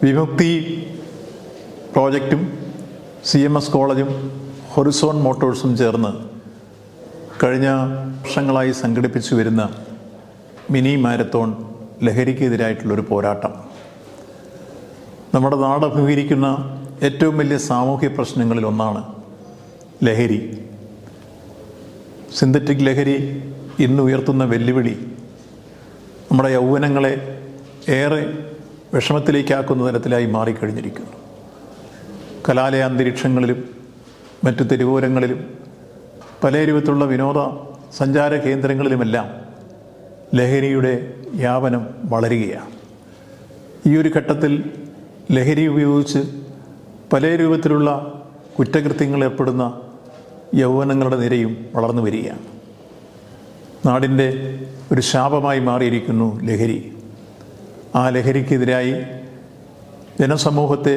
വിമുക്തി പ്രോജക്റ്റും CMS കോളേജും Horizon മോട്ടോഴ്സും ചേർന്ന് കഴിഞ്ഞ വർഷങ്ങളായി സംഘടിപ്പിച്ചു വരുന്ന മിനി മാരത്തോൺ ലഹരിക്കെതിരായിട്ടുള്ളൊരു പോരാട്ടം. നമ്മുടെ നാട് അഭിമുഖീകരിക്കുന്ന ഏറ്റവും വലിയ സാമൂഹ്യ പ്രശ്നങ്ങളിലൊന്നാണ് ലഹരി. സിന്തറ്റിക് ലഹരി ഇന്ന് ഉയർത്തുന്ന വെല്ലുവിളി നമ്മുടെ യൗവനങ്ങളെ ഏറെ വിഷമത്തിലേക്കാക്കുന്ന തരത്തിലായി മാറിക്കഴിഞ്ഞിരിക്കുന്നു. കലാലയ അന്തരീക്ഷങ്ങളിലും മറ്റു തെരുവോരങ്ങളിലും പല രൂപത്തിലുള്ള വിനോദ സഞ്ചാര കേന്ദ്രങ്ങളിലുമെല്ലാം ലഹരിയുടെ വ്യാപനം വളരുകയാണ്. ഈ ഒരു ഘട്ടത്തിൽ ലഹരി ഉപയോഗിച്ച് പല രൂപത്തിലുള്ള കുറ്റകൃത്യങ്ങൾ ഏർപ്പെടുന്ന യൗവനങ്ങളുടെ നിരയും വളർന്നു വരികയാണ്. നാടിൻ്റെ ഒരു ശാപമായി മാറിയിരിക്കുന്നു ലഹരി. ആ ലഹരിക്കെതിരായി ജനസമൂഹത്തെ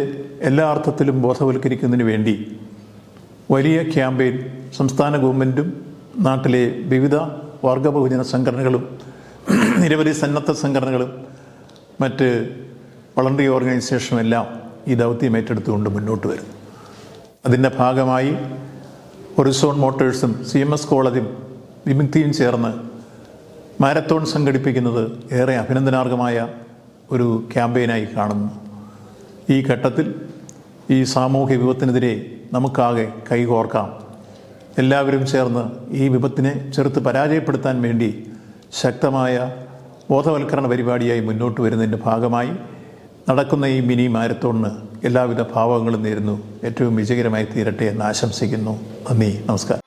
എല്ലാ അർത്ഥത്തിലും ബോധവൽക്കരിക്കുന്നതിന് വേണ്ടി വലിയ ക്യാമ്പയിൻ സംസ്ഥാന ഗവൺമെൻറ്റും നാട്ടിലെ വിവിധ വർഗബഹുജന സംഘടനകളും നിരവധി സന്നദ്ധ സംഘടനകളും മറ്റ് വളണ്ടറി ഓർഗനൈസേഷനും എല്ലാം ഈ ദൗത്യം ഏറ്റെടുത്തുകൊണ്ട് മുന്നോട്ട് വരും. അതിൻ്റെ ഭാഗമായി ഹൊറിസോൺ മോട്ടേഴ്സും CMS കോളേജും വിമുക്തിയും ചേർന്ന് മാരത്തോൺ സംഘടിപ്പിക്കുന്നത് ഏറെ അഭിനന്ദനാർഹമായ ഒരു ക്യാമ്പയിനായി കാണുന്നു. ഈ ഘട്ടത്തിൽ ഈ സാമൂഹ്യ വിപത്തിനെതിരെ നമുക്കാകെ കൈകോർക്കാം. എല്ലാവരും ചേർന്ന് ഈ വിപത്തിനെ ചെറുത്ത് പരാജയപ്പെടുത്താൻ വേണ്ടി ശക്തമായ ബോധവൽക്കരണ പരിപാടിയായി മുന്നോട്ട് വരുന്നതിൻ്റെ ഭാഗമായി നടക്കുന്ന ഈ മിനി മാരത്തോണിന് എല്ലാവിധ ഭാവങ്ങളും നേരുന്നു. ഏറ്റവും വിജയകരമായി തീരട്ടെ എന്ന് ആശംസിക്കുന്നു. നന്ദി, നമസ്കാരം.